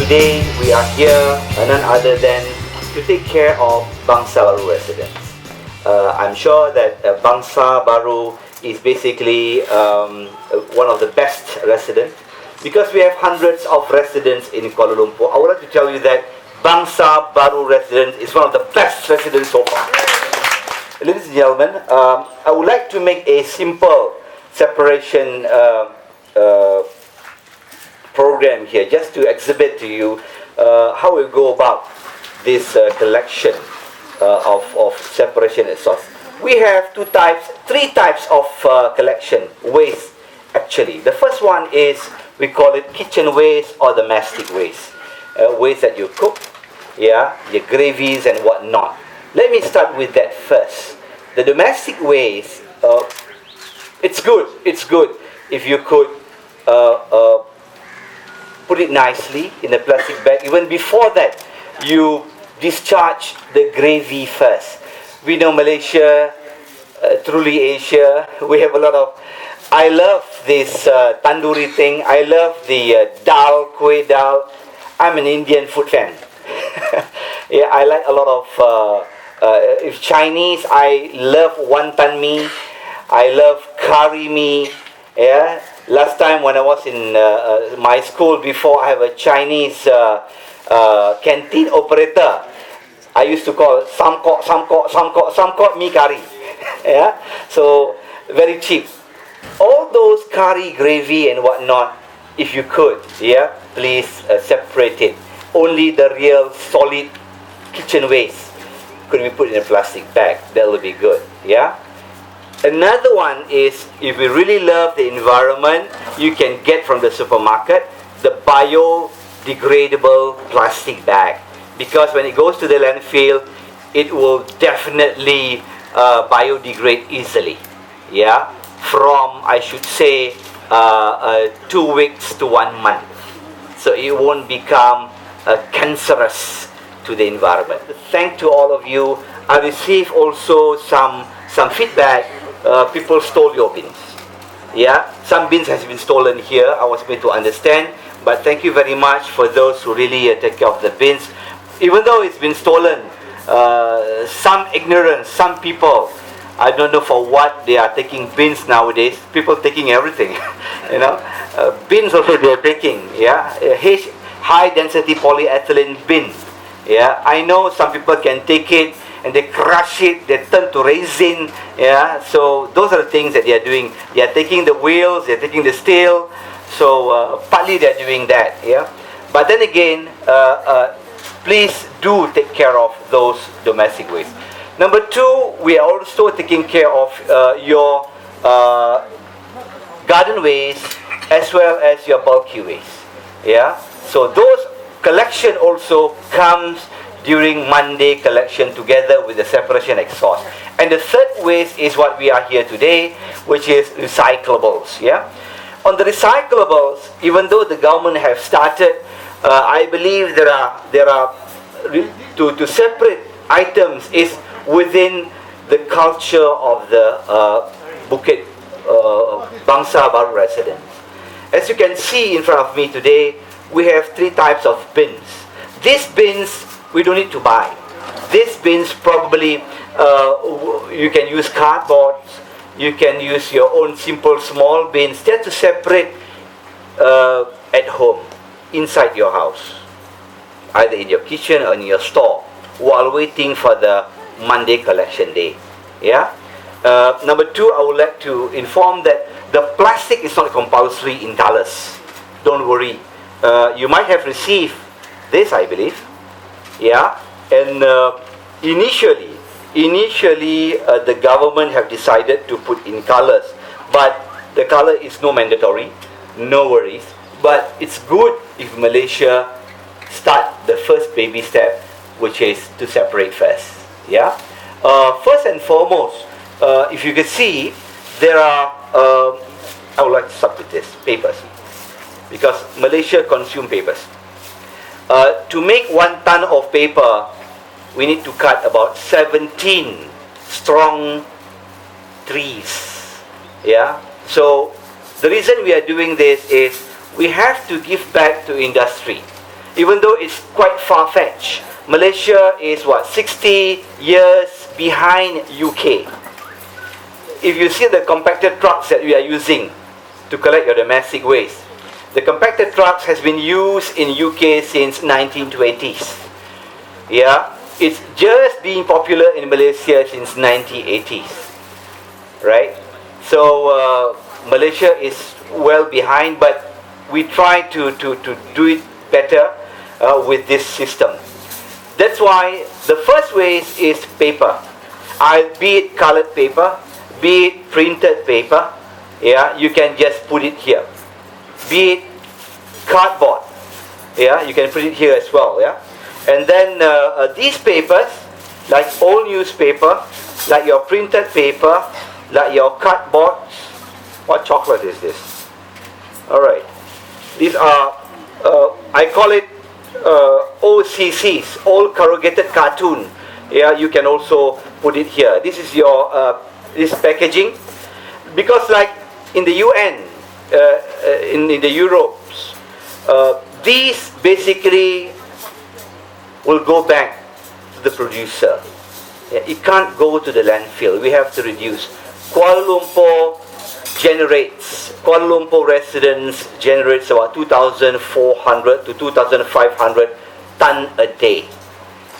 today we are here none other than to take care of Bangsa Baru residents. I'm sure that Bangsa Baru is basically one of the best residents because we have hundreds of residents in Kuala Lumpur. I would like to tell you that Bangsa Baru residents is one of the best residents so far. Ladies and gentlemen, I would like to make a simple separation program here just to exhibit to you how we go about this collection of separation at source. We have three types of collection waste actually. The first one is, we call it kitchen waste or domestic waste. Waste that you cook, yeah, your gravies and whatnot. Let me start with that first. The domestic waste, it's good if you could put it nicely in a plastic bag. Even before that, you discharge the gravy first. We know Malaysia, truly Asia, we have a lot of, I love this tandoori thing. I love the dal, kueh dal. I'm an Indian food fan. Yeah, I like a lot of if Chinese, I love wonton mee. I love curry mee. Yeah. Last time when I was in my school, before I have a Chinese canteen operator, I used to call samkok mee curry. Yeah. So very cheap. All those curry, gravy and whatnot, if you could, yeah, please separate it. Only the real solid kitchen waste could be put in a plastic bag. That would be good, yeah. Another one is, if you really love the environment, you can get from the supermarket the biodegradable plastic bag, because when it goes to the landfill, it will definitely biodegrade easily, yeah, from, I should say, 2 weeks to 1 month. So it won't become cancerous to the environment. Thank to all of you. I received also some feedback. People stole your bins. Yeah, some bins has been stolen here. I was made to understand, but thank you very much for those who really take care of the bins. Even though it's been stolen, some ignorance, some people, I don't know for what they are taking bins nowadays. People taking everything, you know. Bins also they are taking, yeah. High density polyethylene bin. Yeah, I know some people can take it and they crush it, they turn to resin. Yeah, so those are the things that they are doing. They are taking the wheels, they are taking the steel. So partly they are doing that. Yeah, but then again, please do take care of those domestic waste. Number two, we are also taking care of your garden waste as well as your bulky waste. Yeah, so those collection also comes during Monday collection together with the separation exhaust. And the third waste is what we are here today, which is recyclables. Yeah, on the recyclables, even though the government have started, I believe there are to separate items is within the culture of the Bukit Bangsa Baru residents. As you can see in front of me today, we have 3 types of bins. These bins we don't need to buy. These bins probably you can use cardboard, you can use your own simple small bins just to separate at home, inside your house, either in your kitchen or in your store, while waiting for the Monday collection day. Yeah. Number 2, I would like to inform that the plastic is not compulsory in colours. Don't worry. You might have received this, I believe. Yeah, and initially the government have decided to put in colours, but the colour is no mandatory. No worries. But it's good if Malaysia start the first baby step, which is to separate first. Yeah. First and foremost, if you can see, there are. I would like to start with this papers, because Malaysia consume papers. To make 1 ton of paper, we need to cut about 17 strong trees. Yeah. So the reason we are doing this is we have to give back to industry. even though it's quite far-fetched. Malaysia is what, 60 years behind UK. If you see the compacted trucks that we are using to collect your domestic waste, the compacted trucks has been used in UK since 1920s. Yeah, it's just being popular in Malaysia since 1980s, right? So Malaysia is well behind, but we try to do it better with this system. That's why the first waste is paper. Be it colored paper, be it printed paper, yeah, you can just put it here. Be it cardboard, yeah, you can put it here as well, yeah. And then these papers, like old newspaper, like your printed paper, like your cardboard. What chocolate is this? All right, these are I call it OCCs, old corrugated cartoon. Yeah, you can also put it here. This is your this packaging, because like in the UN, in the Europes, these basically will go back to the producer. Yeah, it can't go to the landfill. We have to reduce. Kuala Lumpur residents generates about 2,400 to 2,500 ton a day.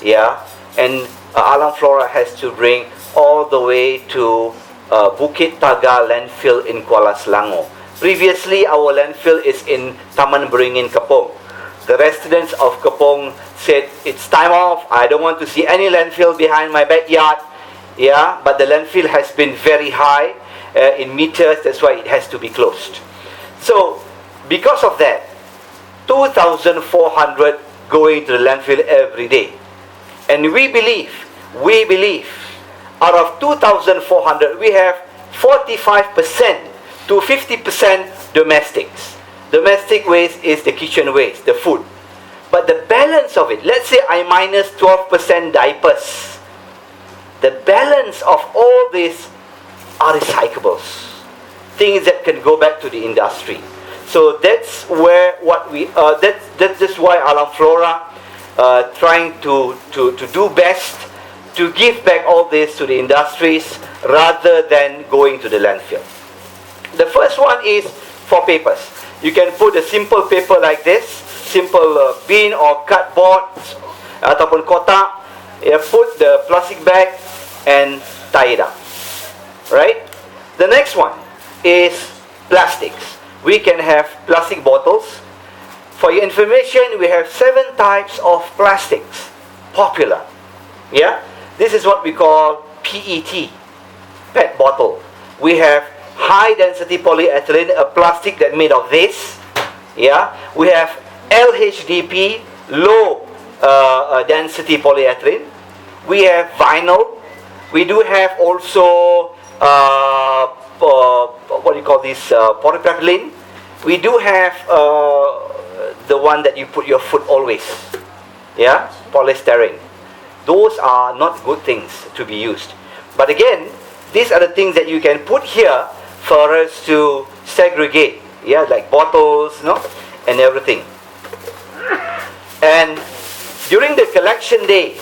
Yeah, and Alam Flora has to bring all the way to Bukit landfill in Kuala Selangor. Previously, our landfill is in Taman bringing Kapong. The residents of Kapong said, it's time off, I don't want to see any landfill behind my backyard. Yeah, but the landfill has been very high in meters, that's why it has to be closed. So, because of that, 2,400 going to the landfill every day. And we believe, out of 2,400, we have 45% to 50% domestics. Domestic waste is the kitchen waste, the food. But the balance of it, let's say I minus 12% diapers. The balance of all this are recyclables, things that can go back to the industry. So that's where that's why Alam Flora trying to do best to give back all this to the industries rather than going to the landfill. The first one is for papers. You can put a simple paper like this, simple bin or cardboard ataupun kotak. Put the plastic bag and tie it up. Right? The next one is plastics. We can have plastic bottles. For your information, we have 7 types of plastics popular. Yeah? This is what we call PET, PET bottle. We have high density polyethylene, a plastic that made of this. Yeah? We have LHDP, low density polyethylene. We have vinyl. We do have also what do you call this, polypropylene. We do have the one that you put your foot always, yeah, polystyrene. Those are not good things to be used. But again, these are the things that you can put here for us to segregate, yeah, like bottles, no, and everything. And during the collection day,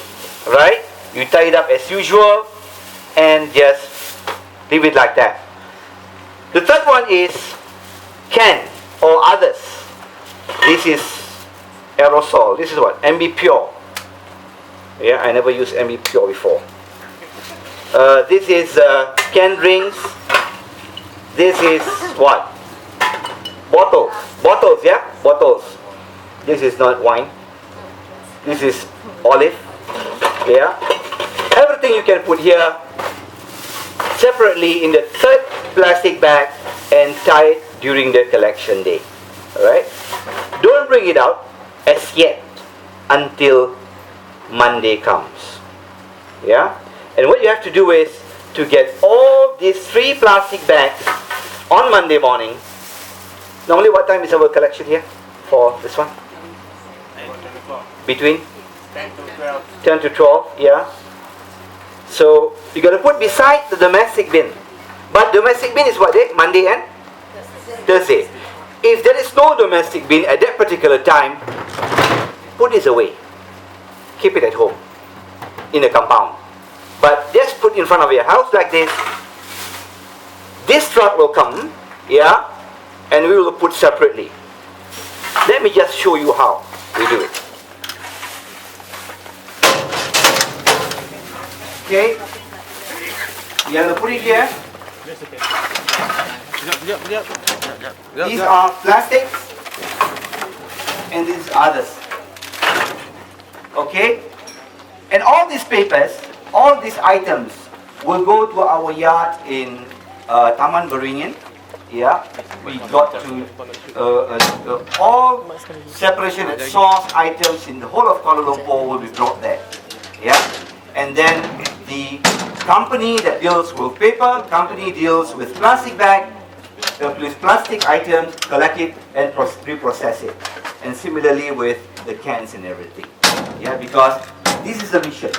right, you tie it up as usual and just leave it like that. The third one is can or others. This is aerosol. This is what? MB Pure. Yeah, I never used MB Pure before. This is canned drinks. This is what? Bottles. Bottles, yeah? Bottles. This is not wine. This is olive. Yeah? Everything you can put here separately in the third plastic bag and tie it during the collection day. Alright? Don't bring it out as yet until Monday comes. Yeah? And what you have to do is to get all these 3 plastic bags on Monday morning. Normally what time is our collection here for this one? Between 10 to 12, yeah. So you got to put beside the domestic bin. But domestic bin is what day? Monday and Thursday. If there is no domestic bin at that particular time, put this away. Keep it at home, in a compound. But just put in front of your house like this. This truck will come, yeah, and we will put separately. Let me just show you how we do it. Okay, you have to put it here. These are plastics, and these others. Okay, and all these papers, all these items will go to our yard in Taman Beringin. Yeah, we got to all separation at source items in the whole of Kuala Lumpur will be brought there. Yeah, and then the company that deals with paper, company deals with plastic bag, with plastic items, collect it and reprocess it. And similarly with the cans and everything. Yeah, because this is the mission.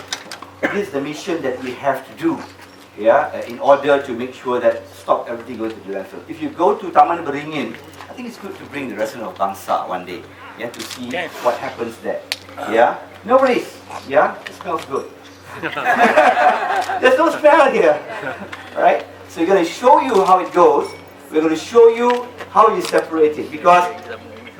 This is the mission that we have to do. Yeah, in order to make sure that stop everything going to the landfill. If you go to Taman Beringin, I think it's good to bring the resident of Bangsar one day. Yeah, to see what happens there. Yeah, no worries. Yeah, it smells good. There's no smell here, right? So we're going to show you how it goes. We're going to show you how you separate it, because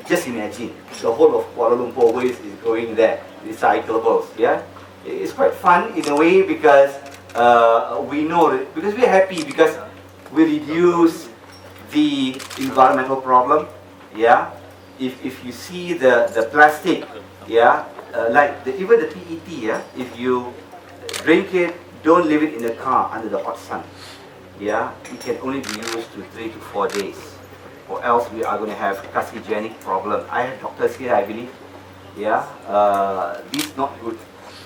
just imagine the whole of Kuala Lumpur waste is going there, recyclables. Yeah, it's quite fun in a way because we know that, because we're happy because we reduce the environmental problem. Yeah, if you see the plastic, yeah, like even the PET, yeah, if you drink it, don't leave it in the car under the hot sun. Yeah, it can only be used to 3 to 4 days, or else we are going to have carcinogenic problem. I have doctors here, I believe. Yeah, this not good,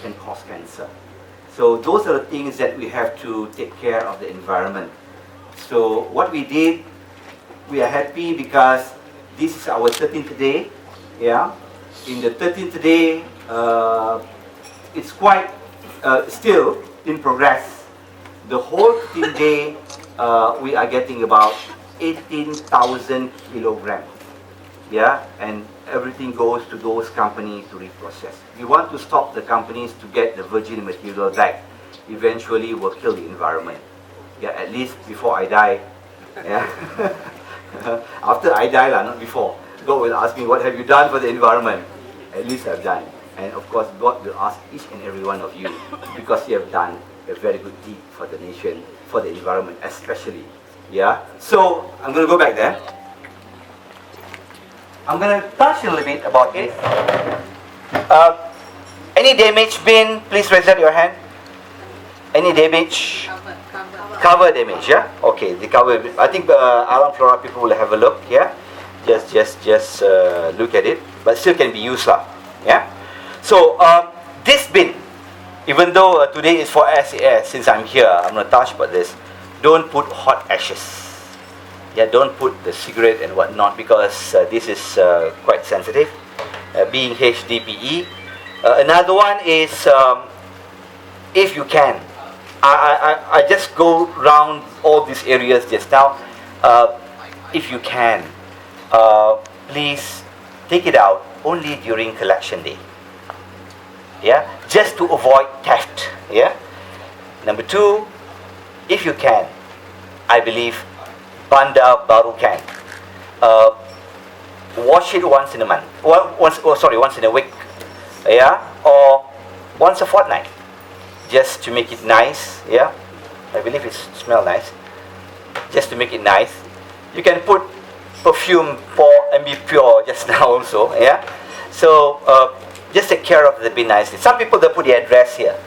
can cause cancer. So those are the things that we have to take care of the environment. So what we did, we are happy because this is our 13th day. Yeah, in the 13th day, it's quite still in progress. The whole 13th day, we are getting about 18,000 kilograms. Yeah, and everything goes to those companies to reprocess. We want to stop the companies to get the virgin material back. Eventually, we'll kill the environment. Yeah, at least before I die. Yeah. After I die, not before. God will ask me, what have you done for the environment? At least I've done. And of course, God will ask each and every one of you, because you have done a very good deed for the nation, for the environment especially. Yeah. So I'm going to go back there. I'm going to touch a little bit about this. Any damage bin? Please raise up your hand. Any damage? Cover damage, yeah? Okay, the cover. I think Alam Flora people will have a look, yeah? Just look at it, but still can be used, lah. Yeah? So, this bin, even though today is for SAS, since I'm here, I'm going to touch about this. Don't put hot ashes. Yeah, don't put the cigarette and whatnot, because this is quite sensitive, being HDPE. Another one is, if you can, I just go around all these areas just now. If you can, please take it out only during collection day. Yeah, just to avoid theft. Yeah. Number two, if you can, I believe Bandar Baru can wash it once in a month. Well, once in a week. Yeah, or once a fortnight, just to make it nice. Yeah, I believe it smells nice. Just to make it nice, you can put perfume for and be pure just now also. Yeah, so just take care of the bin nicely. Some people they put their address here.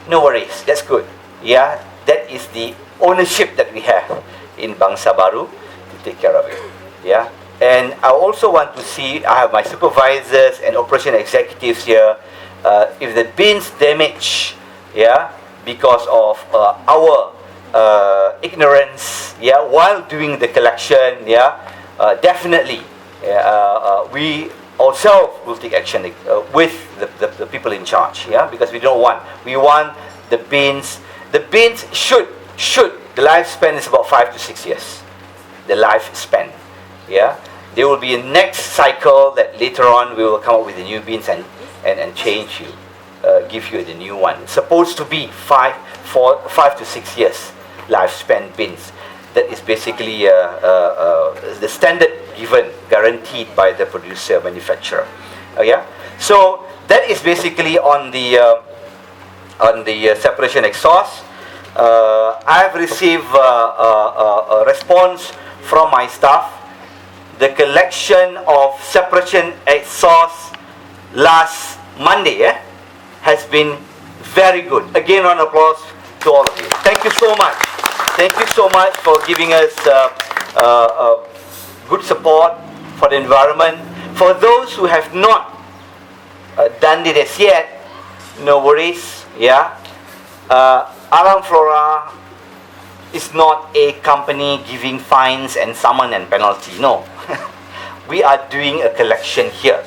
No worries, that's good. Yeah, that is the ownership that we have in Bangsa Baru to take care of it. Yeah, and I also want to see, I have my supervisors and operation executives here. If the bins damage, yeah, because of our ignorance, yeah, while doing the collection, yeah, definitely we ourselves will take action with the people in charge, yeah, because we want the bins. The bins should the lifespan is about 5 to 6 years. The lifespan, yeah. There will be a next cycle that later on we will come up with the new bins and change you, give you the new one. It's supposed to be 5 to 6 years lifespan bins. That is basically the standard given, guaranteed by the producer, manufacturer. Yeah. So that is basically on the separation exhaust. I've received a response from my staff. The collection of separation exhaust last Monday has been very good. Again, round of applause to all of you. Thank you so much. Thank you so much for giving us good support for the environment. For those who have not done it as yet, no worries. Yeah, Alam Flora is not a company giving fines and summon and penalty. No, we are doing a collection here.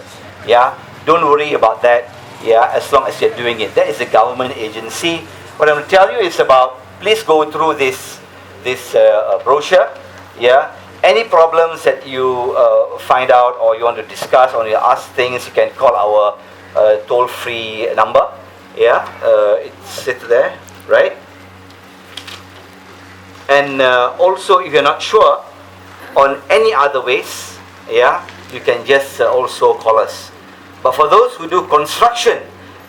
Yeah, don't worry about that. Yeah, as long as you're doing it, that is a government agency. What I'm going to tell you is about. Please go through this brochure. Yeah, any problems that you find out or you want to discuss or you ask things, you can call our toll-free number. Yeah, it's there, right? And also, if you're not sure on any other ways, yeah, you can just also call us. But for those who do construction,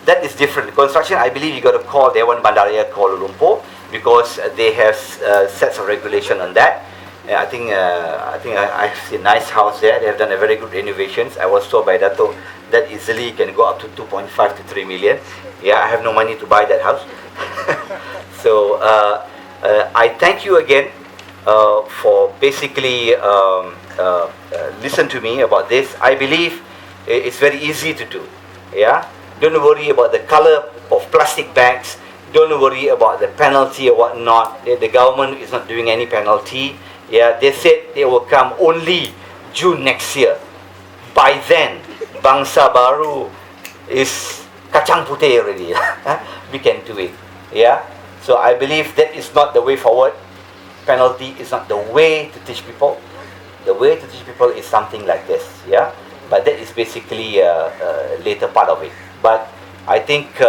that is different. Construction, I believe you got to call Dewan Bandaraya, Kuala Lumpur, because they have sets of regulation on that. I think I see a nice house there. They have done a very good renovations. I was told by Dato that easily can go up to 2.5 to 3 million. Yeah, I have no money to buy that house. So I thank you again for basically listen to me about this. I believe it's very easy to do. Yeah, don't worry about the color of plastic bags. Don't worry about the penalty or whatnot. The government is not doing any penalty. Yeah, they said they will come only June next year. By then, bangsa baru is kacang putih already. We can do it. Yeah. So I believe that is not the way forward. Penalty is not the way to teach people. The way to teach people is something like this. Yeah. But that is basically a later part of it. But I think,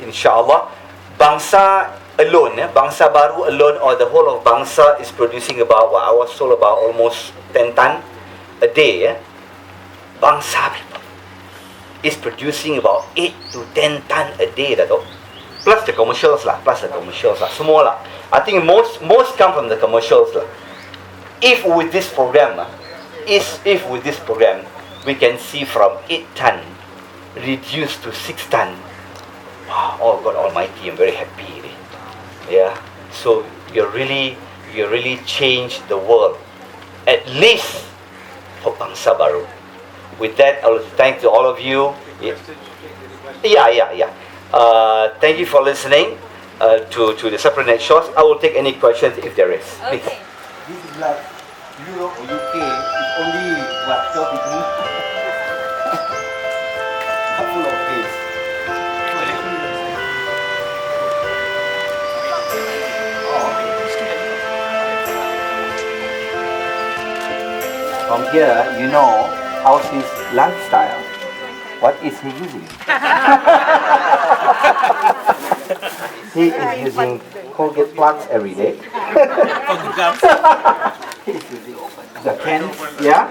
inshallah, bangsa alone, bangsa baru alone, or the whole of bangsa is producing about, what I was told, about almost 10 ton a day. Bangsa people is producing about 8 to 10 ton a day, Dato'. Plus the commercials lah, semua lah. I think most come from the commercials lah. If with this program, we can see from 8 ton reduced to 6 ton. Wow, oh God Almighty, I'm very happy. Yeah, so you really changed the world, at least for bangsa baru. With that, I will thank to all of you. Yeah. Thank you for listening to the separate net shows. I will take any questions if there is. Please. Okay. This is like Europe or UK. It's only what 12 degrees. Full of days. From here, you know how's his lifestyle. What is he using? He is using Colgate plugs every day. He's using the cans, yeah?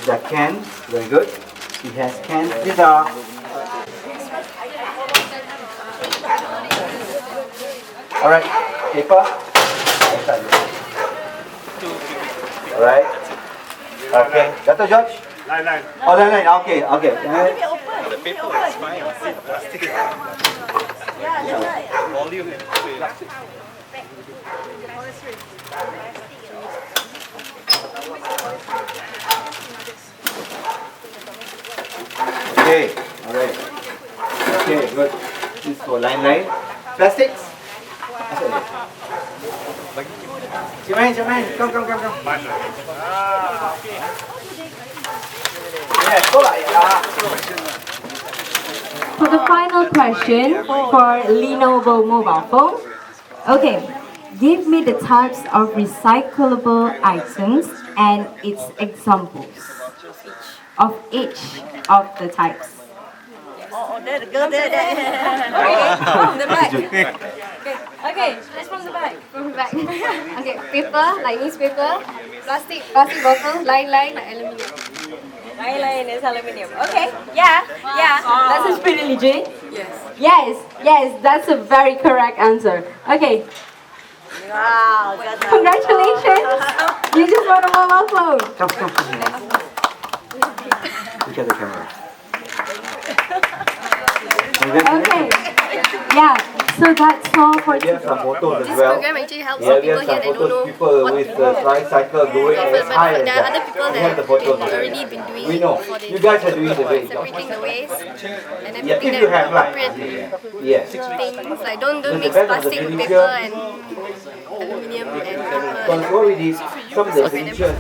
The cans, very good. He has cans. These are alright, paper. Alright. Okay. Dr. George? Line. Oh, line. Okay. The paper is fine. Plastic. Volume and plastic. Okay. Alright. Okay, good. This is for line. Plastics? Simain. Come. For the final question for Lenovo mobile phone. Okay, Give me the types of recyclable items and its examples of each of the types. Oh, there, go there. Okay, from the back. Okay, it's from the back. From the back. Okay, paper, like newspaper, plastic bottle, line, like aluminium. Line is aluminium. Okay, yeah. That's a pretty legit. Yes, that's a very correct answer. Okay, Wow, got that. congratulations. You just won a mobile phone. Come. Look at the camera. Okay. Yeah, so that's all for We have some photos as This well. program actually helps Yeah, we people have here some that don't know photos. People what with tricycle going as but high as there are other that. people We that have the have photos. already been doing We know. for the You guys are doing the great job. separating the waste and Yeah, everything if you have that like, appropriate yes. things like don't With the mix best of the plastic with furniture. paper and aluminium and paper. Because what we did, some of the pictures,